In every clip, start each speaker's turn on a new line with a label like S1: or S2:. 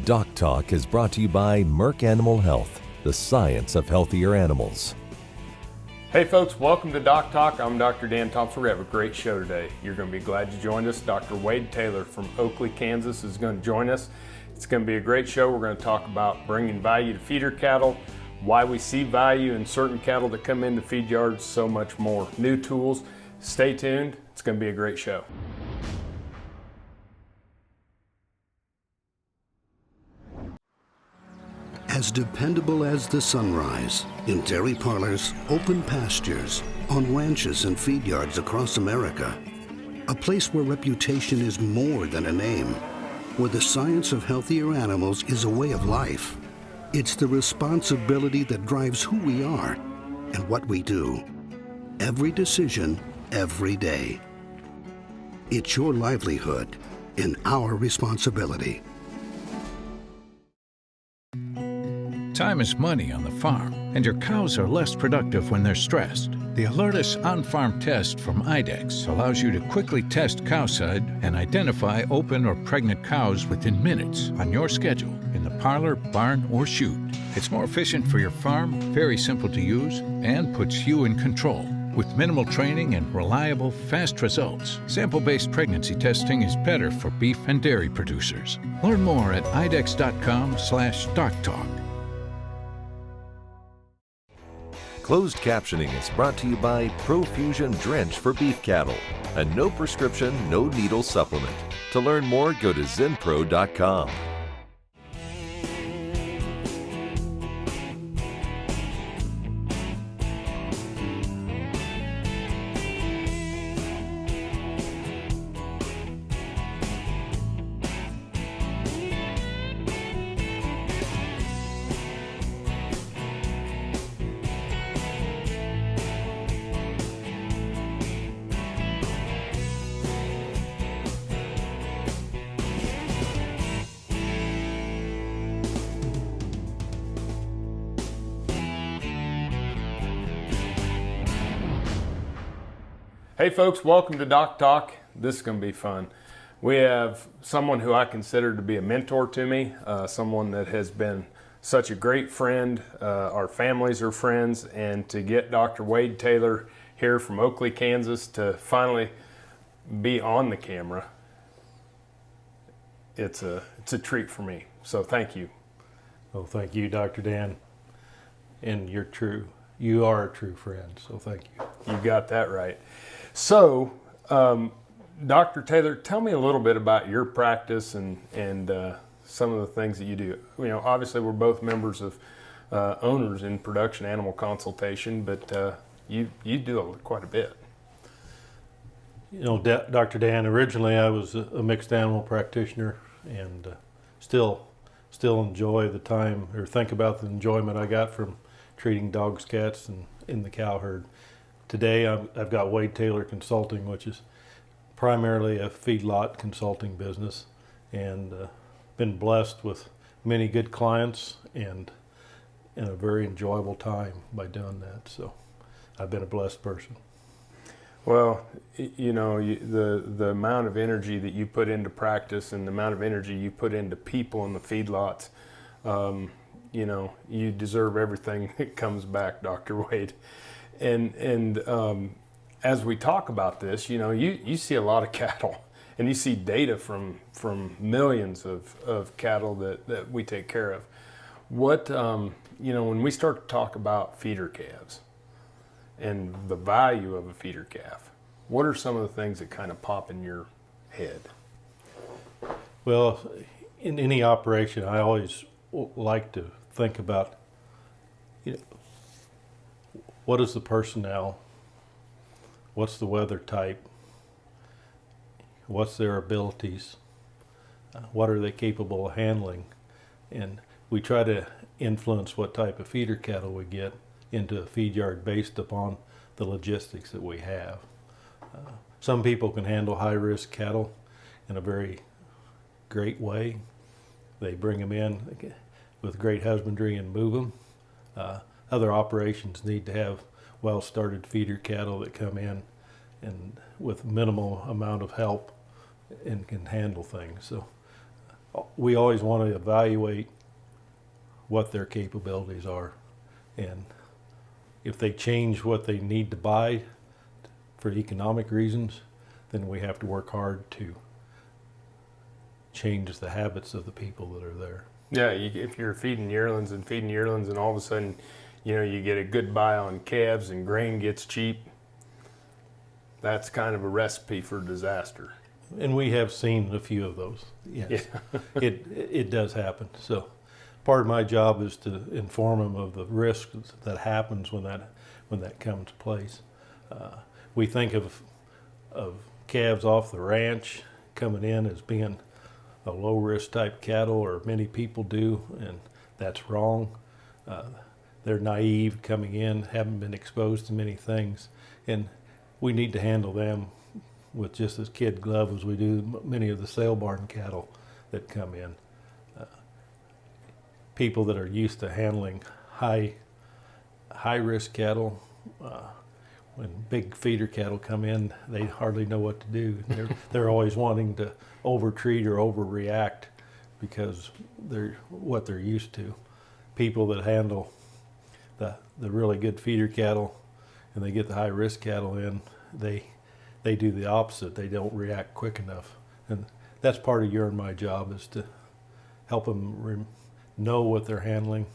S1: DocTalk is brought to you by Merck Animal Health, the science of healthier animals.
S2: Hey folks, welcome to DocTalk. I'm Dr. Dan Thomson. We have a great show today. You're going to be glad you joined us. Dr. Wade Taylor from Oakley, Kansas is going to join us. It's going to be a great show. We're going to talk about bringing value to feeder cattle, why we see value in certain cattle that come into feed yards, so much more. New tools. Stay tuned. It's going to be a great show.
S3: As dependable as the sunrise, in dairy parlors, open pastures, on ranches and feed yards across America. A place where reputation is more than a name, where the science of healthier animals is a way of life. It's the responsibility that drives who we are and what we do. Every decision, every day. It's your livelihood and our responsibility.
S4: Time is money on the farm, and your cows are less productive when they're stressed. The Alertus on-farm test from IDEX allows you to quickly test cow side and identify open or pregnant cows within minutes on your schedule in the parlor, barn, or chute. It's more efficient for your farm, very simple to use, and puts you in control. With minimal training and reliable, fast results, sample-based pregnancy testing is better for beef and dairy producers. Learn more at idex.com/DocTalk.
S1: Closed captioning is brought to you by Profusion Drench for beef cattle, a no prescription, no needle supplement. To learn more, go to zenpro.com.
S2: Hey folks, welcome to DocTalk. This is going to be fun. We have someone who I consider to be a mentor to me, someone that has been such a great friend. Our families are friends, and to get Dr. Wade Taylor here from Oakley, Kansas to finally be on the camera, it's a treat for me. So thank you.
S5: Well, thank you, Dr. Dan. And you're true. You are a true friend, so thank you.
S2: You got that right. So, Dr. Taylor, tell me a little bit about your practice and some of the things that you do. You know, obviously we're both members of owners in Production Animal Consultation, but you do quite a bit.
S5: You know, Dr. Dan, originally I was a mixed animal practitioner, and still enjoy the time, or think about the enjoyment I got from treating dogs, cats, and in the cow herd. Today I've got Wade Taylor Consulting, which is primarily a feedlot consulting business, and been blessed with many good clients and a very enjoyable time by doing that. So I've been a blessed person.
S2: Well, you know, the amount of energy that you put into practice and the amount of energy you put into people in the feedlots, you know, you deserve everything that comes back, Dr. Wade. And as we talk about this, you know, you see a lot of cattle, and you see data from millions of cattle that we take care of. What, you know, when we start to talk about feeder calves and the value of a feeder calf, what are some of the things that kind of pop in your head?
S5: Well, in any operation, I always like to think about, you know, what is the personnel? What's the weather type? What's their abilities? What are they capable of handling? And we try to influence what type of feeder cattle we get into a feed yard based upon the logistics that we have. Some people can handle high-risk cattle in a very great way. They bring them in with great husbandry and move them. Other operations need to have well-started feeder cattle that come in and with minimal amount of help and can handle things. So we always want to evaluate what their capabilities are, and if they change what they need to buy for economic reasons, then we have to work hard to change the habits of the people that are there.
S2: Yeah, if you're feeding yearlings and all of a sudden, you get a good buy on calves and grain gets cheap, that's kind of a recipe for disaster.
S5: And we have seen a few of those. Yes,
S2: Yeah.
S5: it does happen. So part of my job is to inform them of the risks that happens when that comes to place. We think of calves off the ranch coming in as being a low risk type cattle, or many people do, and that's wrong. They're naive coming in, haven't been exposed to many things, and we need to handle them with just as kid glove as we do many of the sale barn cattle that come in. People that are used to handling high risk cattle, when big feeder cattle come in, they hardly know what to do. They're always wanting to overtreat or overreact because they're what they're used to. People that handle the really good feeder cattle and they get the high risk cattle in, they do the opposite. They don't react quick enough, and that's part of your and my job, is to help them know what they're handling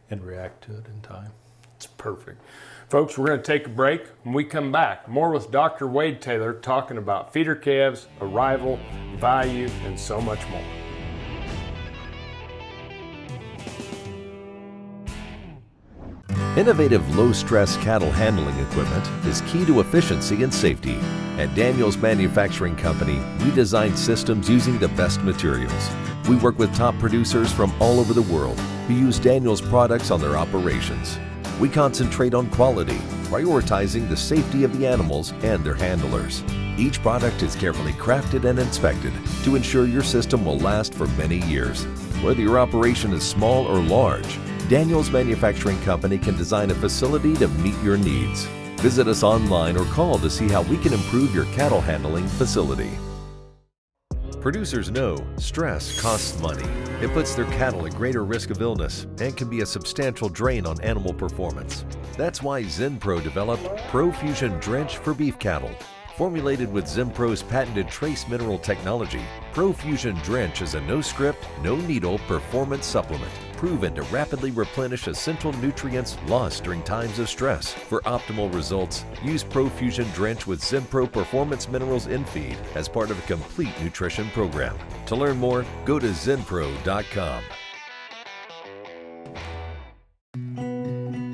S5: and react to it in time.
S2: It's perfect. Folks, we're going to take a break. When we come back, more with Dr. Wade Taylor talking about feeder calves, arrival, value, and so much more.
S1: Innovative low-stress cattle handling equipment is key to efficiency and safety. At Daniels Manufacturing Company, we design systems using the best materials. We work with top producers from all over the world who use Daniels products on their operations. We concentrate on quality, prioritizing the safety of the animals and their handlers. Each product is carefully crafted and inspected to ensure your system will last for many years. Whether your operation is small or large, Daniels Manufacturing Company can design a facility to meet your needs. Visit us online or call to see how we can improve your cattle handling facility. Producers know stress costs money. It puts their cattle at greater risk of illness and can be a substantial drain on animal performance. That's why ZenPro developed ProFusion Drench for beef cattle. Formulated with ZenPro's patented trace mineral technology, ProFusion Drench is a no-script, no-needle performance supplement proven to rapidly replenish essential nutrients lost during times of stress. For optimal results, use ProFusion Drench with ZenPro Performance Minerals in feed as part of a complete nutrition program. To learn more, go to zenpro.com.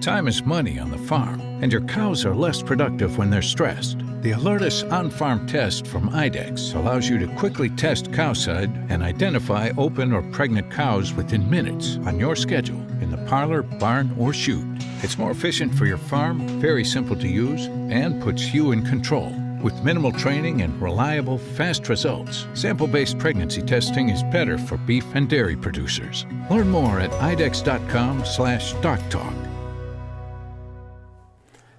S4: Time is money on the farm, and your cows are less productive when they're stressed. The Alertus on-farm test from IDEX allows you to quickly test cowside and identify open or pregnant cows within minutes on your schedule in the parlor, barn, or chute. It's more efficient for your farm, very simple to use, and puts you in control. With minimal training and reliable, fast results, sample-based pregnancy testing is better for beef and dairy producers. Learn more at idex.com/DocTalk.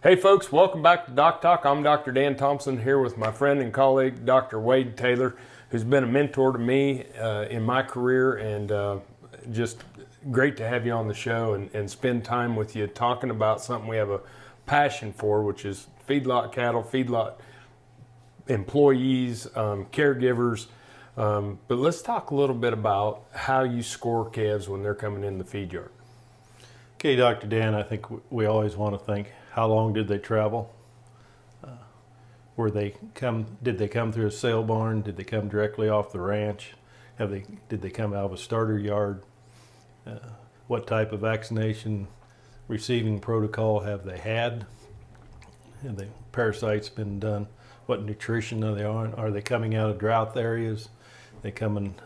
S2: Hey folks, welcome back to DocTalk. I'm Dr. Dan Thomson here with my friend and colleague, Dr. Wade Taylor, who's been a mentor to me in my career, and just great to have you on the show and spend time with you talking about something we have a passion for, which is feedlot cattle, feedlot employees, caregivers. But let's talk a little bit about how you score calves when they're coming in the feed yard.
S5: Okay, Dr. Dan, I think we always want to think, how long did they travel? Did they come through a sale barn? Did they come directly off the ranch? Did they come out of a starter yard? What type of vaccination receiving protocol have they had? Have the parasites been done? What nutrition are they on? Are they coming out of drought areas? Are they coming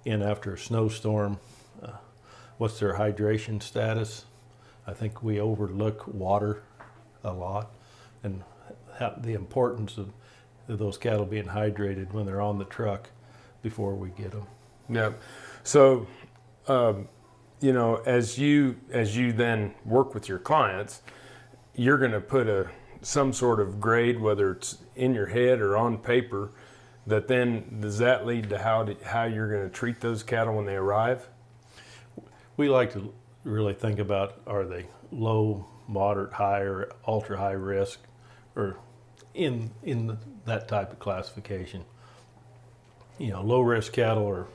S5: in after a snowstorm? What's their hydration status? I think we overlook water a lot, and the importance of those cattle being hydrated when they're on the truck before we get them.
S2: Yeah. So, as you then work with your clients, you're going to put some sort of grade, whether it's in your head or on paper, that then, does that lead to how you're going to treat those cattle when they arrive?
S5: We like to really think about, are they low, moderate, high, or ultra high risk, or in that type of classification. You know, low risk cattle are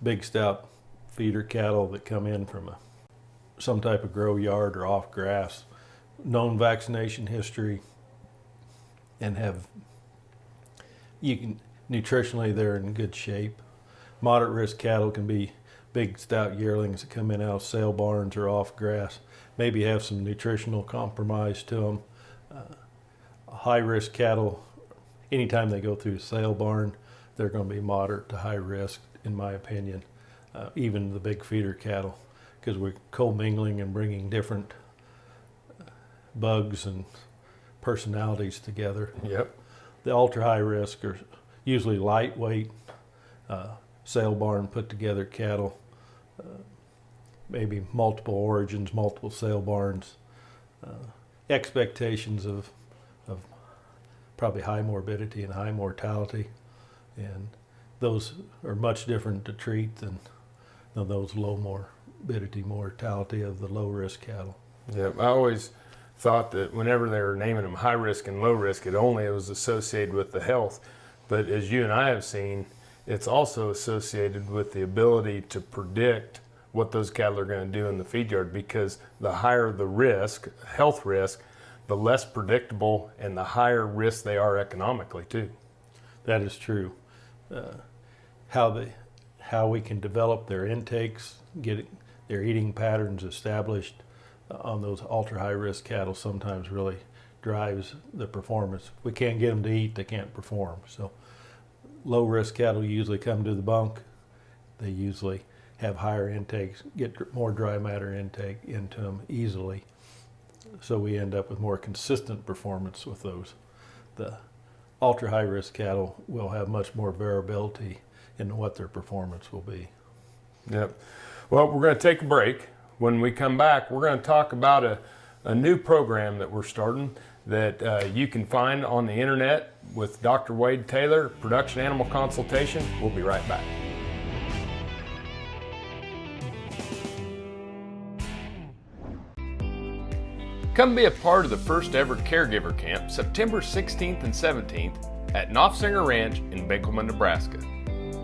S5: big stout feeder cattle that come in from some type of grow yard or off grass, known vaccination history, and nutritionally they're in good shape. Moderate risk cattle can be big stout yearlings that come in out of sale barns or off grass, maybe have some nutritional compromise to them. High risk cattle, anytime they go through a sale barn, they're going to be moderate to high risk, in my opinion. Even the big feeder cattle, because we're co-mingling and bringing different bugs and personalities together.
S2: Yep.
S5: The ultra high risk are usually lightweight, sale barn put together cattle, maybe multiple origins, multiple sale barns, expectations of probably high morbidity and high mortality, and those are much different to treat than those low morbidity mortality of the low risk cattle.
S2: Yep. I always thought that whenever they were naming them high risk and low risk, it was associated with the health. But as you and I have seen, it's also associated with the ability to predict what those cattle are going to do in the feed yard, because the higher the risk, health risk, the less predictable and the higher risk they are economically too.
S5: That is true. How we can develop their intakes, get their eating patterns established on those ultra high risk cattle sometimes really drives the performance. If we can't get them to eat, they can't perform. So low risk cattle usually come to the bunk. They usually have higher intakes, get more dry matter intake into them easily. So we end up with more consistent performance with those. The ultra high risk cattle will have much more variability in what their performance will be.
S2: Yep. Well, we're going to take a break. When we come back, we're going to talk about a new program that we're starting that you can find on the internet with Dr. Wade Taylor, Production Animal Consultation. We'll be right back. Come be a part of the first ever caregiver camp, September 16th and 17th at Knopfsinger Ranch in Benkelman, Nebraska.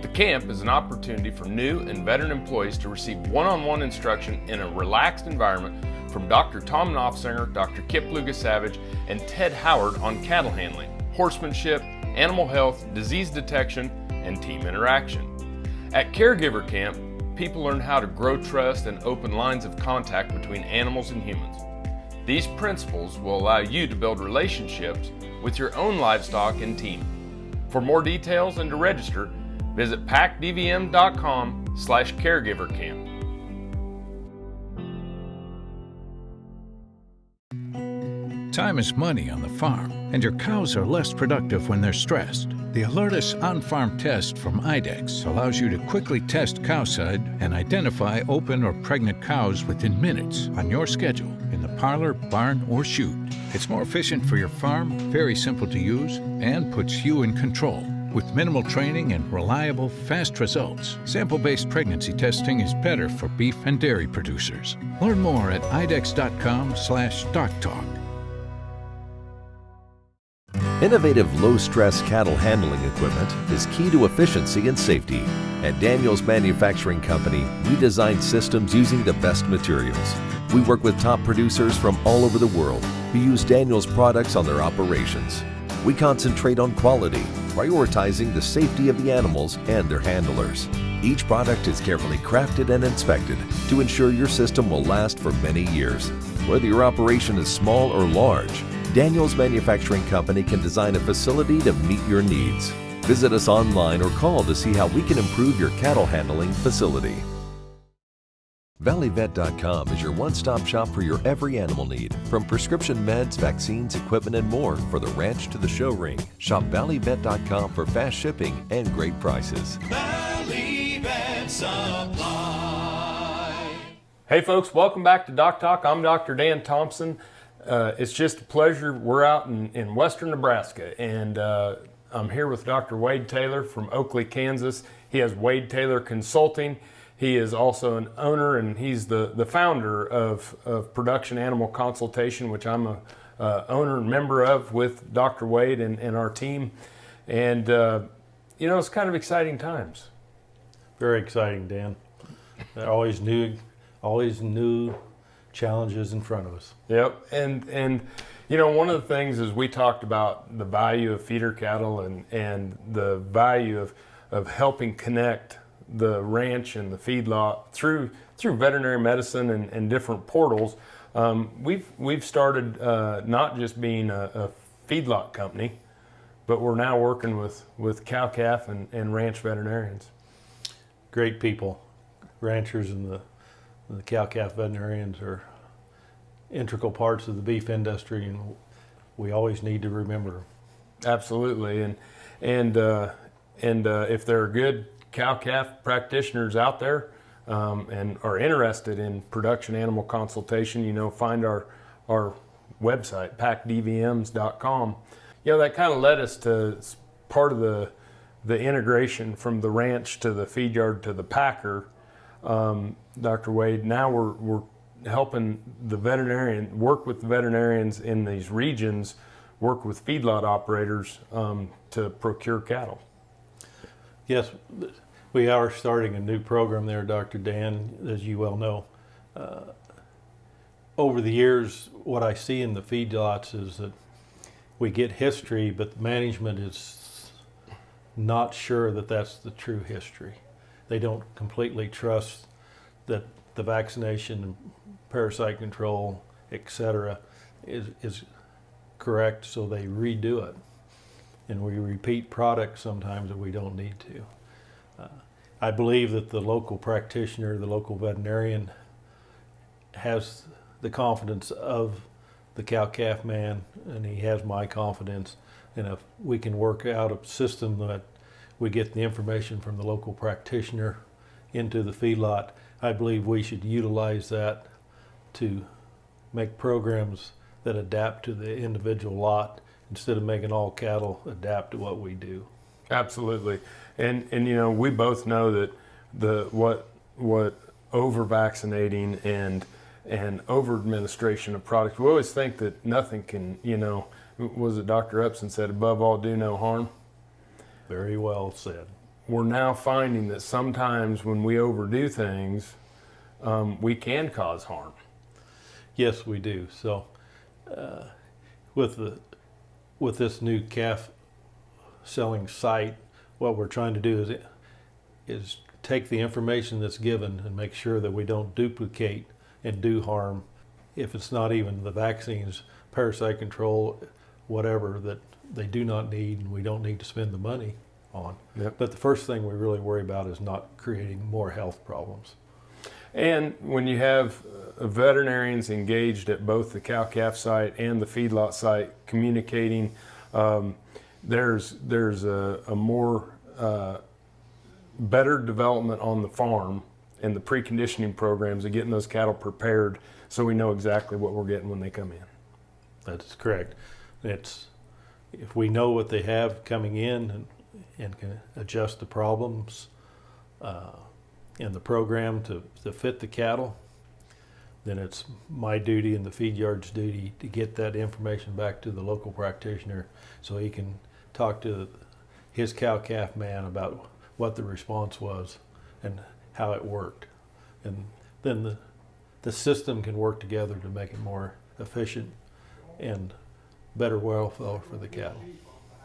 S2: The camp is an opportunity for new and veteran employees to receive one-on-one instruction in a relaxed environment from Dr. Tom Knopfsinger, Dr. Kip Luga-Savage, and Ted Howard on cattle handling, horsemanship, animal health, disease detection, and team interaction. At Caregiver Camp, people learn how to grow trust and open lines of contact between animals and humans. These principles will allow you to build relationships with your own livestock and team. For more details and to register, visit packdvm.com/caregivercamp.
S4: Time is money on the farm, and your cows are less productive when they're stressed. The Alertus on-farm test from IDEX allows you to quickly test cowside and identify open or pregnant cows within minutes on your schedule in the parlor, barn, or chute. It's more efficient for your farm, very simple to use, and puts you in control. With minimal training and reliable, fast results, sample-based pregnancy testing is better for beef and dairy producers. Learn more at idex.com/DocTalk.
S1: Innovative low-stress cattle handling equipment is key to efficiency and safety. At Daniels Manufacturing Company, we design systems using the best materials. We work with top producers from all over the world who use Daniels products on their operations. We concentrate on quality, prioritizing the safety of the animals and their handlers. Each product is carefully crafted and inspected to ensure your system will last for many years. Whether your operation is small or large, Daniels Manufacturing Company can design a facility to meet your needs. Visit us online or call to see how we can improve your cattle handling facility. ValleyVet.com is your one-stop shop for your every animal need, from prescription meds, vaccines, equipment, and more for the ranch to the show ring. Shop ValleyVet.com for fast shipping and great prices.
S6: Valley Vet Supply.
S2: Hey folks, welcome back to DocTalk. I'm Dr. Dan Thomson. It's just a pleasure. We're out in western Nebraska, and I'm here with Dr. Wade Taylor from Oakley, Kansas. He has Wade Taylor Consulting. He is also an owner, and he's the founder of Production Animal Consultation, which I'm a owner and member of with Dr. Wade and our team. And it's kind of exciting times.
S5: Very exciting, Dan. Always new challenges in front of us.
S2: Yep, and one of the things is we talked about the value of feeder cattle and the value of helping connect the ranch and the feedlot through veterinary medicine and different portals. We've started not just being a feedlot company, but we're now working with cow-calf and ranch veterinarians.
S5: Great people. Ranchers and the cow-calf veterinarians are integral parts of the beef industry, and we always need to remember them.
S2: Absolutely, and if there are good cow-calf practitioners out there and are interested in Production Animal Consultation, find our website, packdvms.com. That kind of led us to part of the integration from the ranch to the feed yard to the packer. Dr. Wade, now we're helping the veterinarian work with the veterinarians in these regions, work with feedlot operators to procure cattle.
S5: Yes, we are starting a new program there, Dr. Dan, as you well know. Over the years, what I see in the feedlots is that we get history, but management is not sure that that's the true history. They don't completely trust that the vaccination and parasite control, etc., is correct, so they redo it. And we repeat products sometimes that we don't need to. I believe that the local practitioner, the local veterinarian, has the confidence of the cow-calf man, and he has my confidence. And if we can work out a system that we get the information from the local practitioner into the feedlot, I believe we should utilize that to make programs that adapt to the individual lot instead of making all cattle adapt to what we do.
S2: Absolutely, and we both know that what over vaccinating and over administration of products. We always think that nothing can, was it Dr. Upson said, above all, do no harm.
S5: Very well said.
S2: We're now finding that sometimes when we overdo things, we can cause harm.
S5: Yes, we do. So, with this new calf selling site, what we're trying to do is take the information that's given and make sure that we don't duplicate and do harm. If it's not even the vaccines, parasite control, whatever that they do not need and we don't need to spend the money on.
S2: Yep.
S5: But the first thing we really worry about is not creating more health problems.
S2: And when you have veterinarians engaged at both the cow-calf site and the feedlot site communicating, there's a more better development on the farm and the preconditioning programs of getting those cattle prepared so we know exactly what we're getting when they come in.
S5: That's correct. If we know what they have coming in and can adjust the problems in the program to fit the cattle, then it's my duty and the feed yard's duty to get that information back to the local practitioner so he can talk to his cow-calf man about what the response was and how it worked. And then the system can work together to make it more efficient and better welfare for the cattle.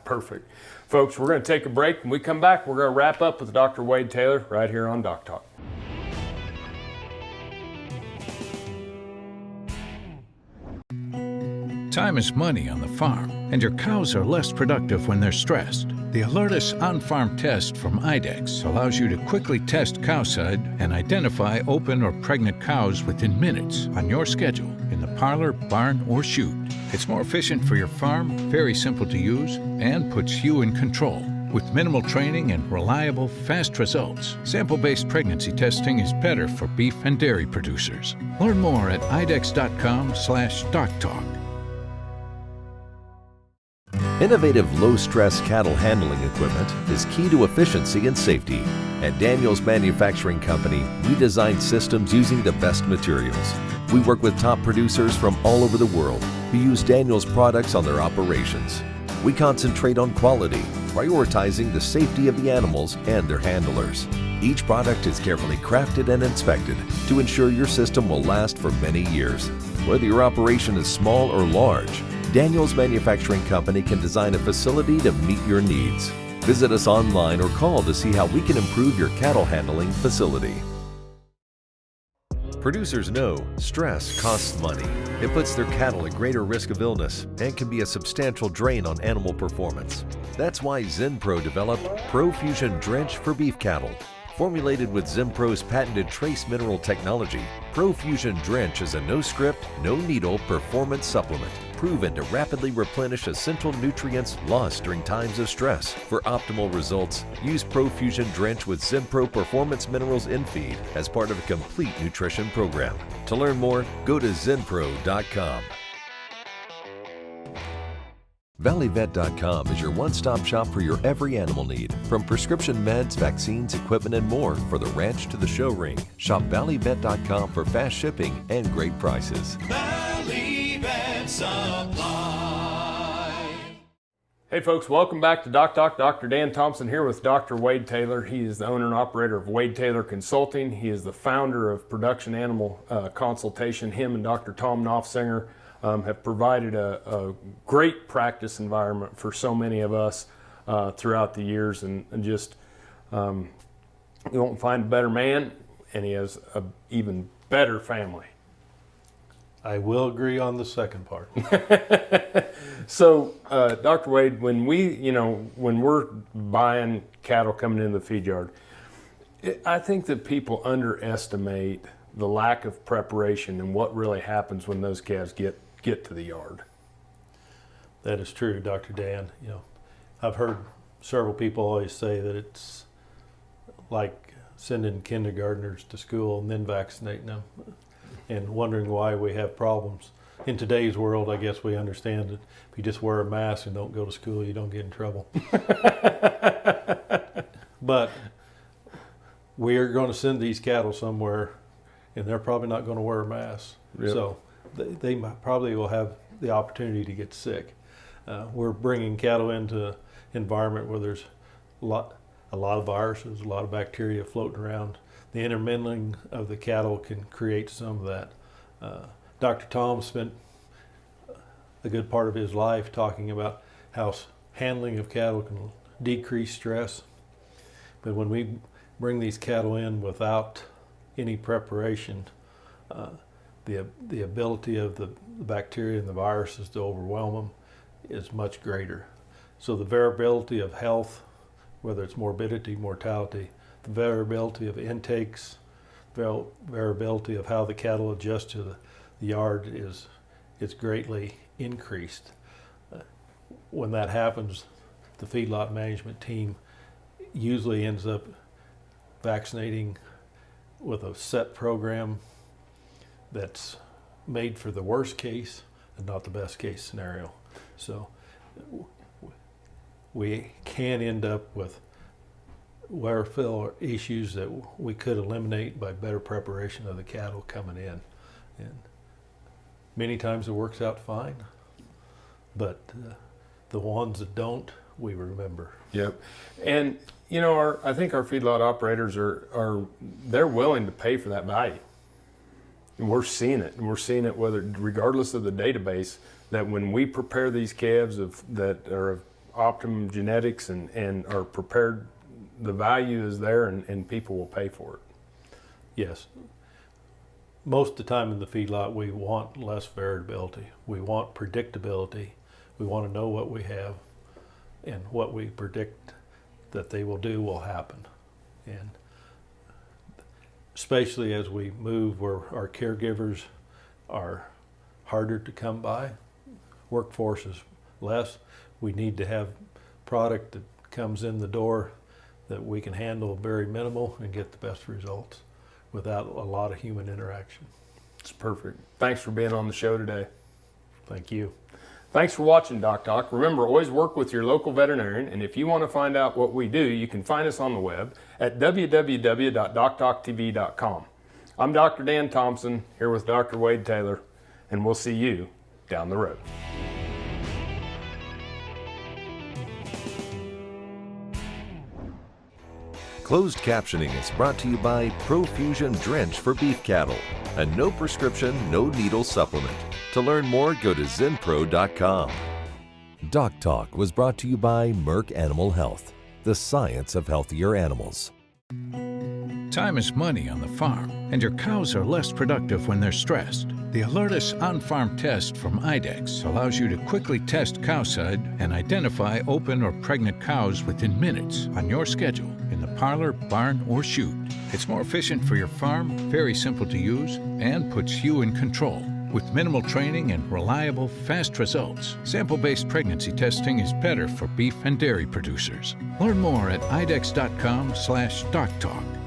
S2: Perfect. Folks, we're going to take a break. When we come back, we're going to wrap up with Dr. Wade Taylor right here on DocTalk.
S4: Time is money on the farm, and your cows are less productive when they're stressed. The Alertus on-farm test from IDEX allows you to quickly test cowside and identify open or pregnant cows within minutes on your schedule in the parlor, barn, or chute. It's more efficient for your farm, very simple to use, and puts you in control. With minimal training and reliable, fast results, sample-based pregnancy testing is better for beef and dairy producers. Learn more at idex.com/DocTalk.
S1: Innovative low-stress cattle handling equipment is key to efficiency and safety. At Daniels Manufacturing Company, we design systems using the best materials. We work with top producers from all over the world who use Daniels products on their operations. We concentrate on quality, prioritizing the safety of the animals and their handlers. Each product is carefully crafted and inspected to ensure your system will last for many years. Whether your operation is small or large, Daniels Manufacturing Company can design a facility to meet your needs. Visit us online or call to see how we can improve your cattle handling facility. Producers know stress costs money. It puts their cattle at greater risk of illness and can be a substantial drain on animal performance. That's why ZenPro developed ProFusion Drench for beef cattle. Formulated with ZenPro's patented trace mineral technology, ProFusion Drench is a no-script, no-needle performance supplement proven to rapidly replenish essential nutrients lost during times of stress. For optimal results, use ProFusion Drench with ZenPro Performance Minerals in feed as part of a complete nutrition program. To learn more, go to zenpro.com. ValleyVet.com is your one-stop shop for your every animal need, from prescription meds, vaccines, equipment, and more for the ranch to the show ring. Shop ValleyVet.com for fast shipping and great prices.
S6: Valley Vet Supply.
S2: Hey folks, welcome back to DocTalk. Dr. Dan Thomson here with Dr. Wade Taylor. He is the owner and operator of Wade Taylor Consulting. He is the founder of Production Animal Consultation. Him and Dr. Tom Knopfsinger have provided a great practice environment for so many of us throughout the years, and just you won't find a better man, and he has an even better family.
S5: I will agree on the second part.
S2: So, Dr. Wade, when we're buying cattle coming into the feed yard, I think that people underestimate the lack of preparation and what really happens when those calves get to the yard.
S5: That is true, Dr. Dan. I've heard several people always say that it's like sending kindergartners to school and then vaccinating them and wondering why we have problems. In today's world, I guess we understand that if you just wear a mask and don't go to school, you don't get in trouble. But we are going to send these cattle somewhere, and they're probably not going to wear a mask.
S2: Yep.
S5: So they probably will have the opportunity to get sick. We're bringing cattle into an environment where there's a lot of viruses, a lot of bacteria floating around. The intermingling of the cattle can create some of that. Dr. Tom spent a good part of his life talking about how handling of cattle can decrease stress. But when we bring these cattle in without any preparation, the ability of the bacteria and the viruses to overwhelm them is much greater. So the variability of health, whether it's morbidity, mortality, the variability of intakes, variability of how the cattle adjust to the yard is greatly increased. When that happens, the feedlot management team usually ends up vaccinating with a set program that's made for the worst case and not the best case scenario. So we can end up with wear-fill issues that we could eliminate by better preparation of the cattle coming in. And many times it works out fine, but the ones that don't, we remember.
S2: Yep. And I think our feedlot operators they're willing to pay for that value. And we're seeing it. And we're seeing it regardless of the database, that when we prepare these calves that are of optimum genetics and are prepared, the value is there and people will pay for it.
S5: Yes. Most of the time in the feedlot, we want less variability. We want predictability. We want to know what we have, and what we predict that they will do will happen. And especially as we move where our caregivers are harder to come by, workforce is less, we need to have product that comes in the door that we can handle very minimal and get the best results without a lot of human interaction.
S2: It's perfect. Thanks for being on the show today.
S5: Thank you.
S2: Thanks for watching DocTalk. Remember, always work with your local veterinarian, and if you want to find out what we do, you can find us on the web at www.doctalktv.com. I'm Dr. Dan Thomson, here with Dr. Wade Taylor, and we'll see you down the road.
S1: Closed captioning is brought to you by Profusion Drench for beef cattle, a no prescription, no needle supplement. To learn more, go to zenpro.com. DocTalk was brought to you by Merck Animal Health, the science of healthier animals.
S4: Time is money on the farm, and your cows are less productive when they're stressed. The Alertus on-farm test from IDEX allows you to quickly test cowside and identify open or pregnant cows within minutes on your schedule in the parlor, barn, or chute. It's more efficient for your farm, very simple to use, and puts you in control. With minimal training and reliable, fast results, sample-based pregnancy testing is better for beef and dairy producers. Learn more at idex.com/DocTalk.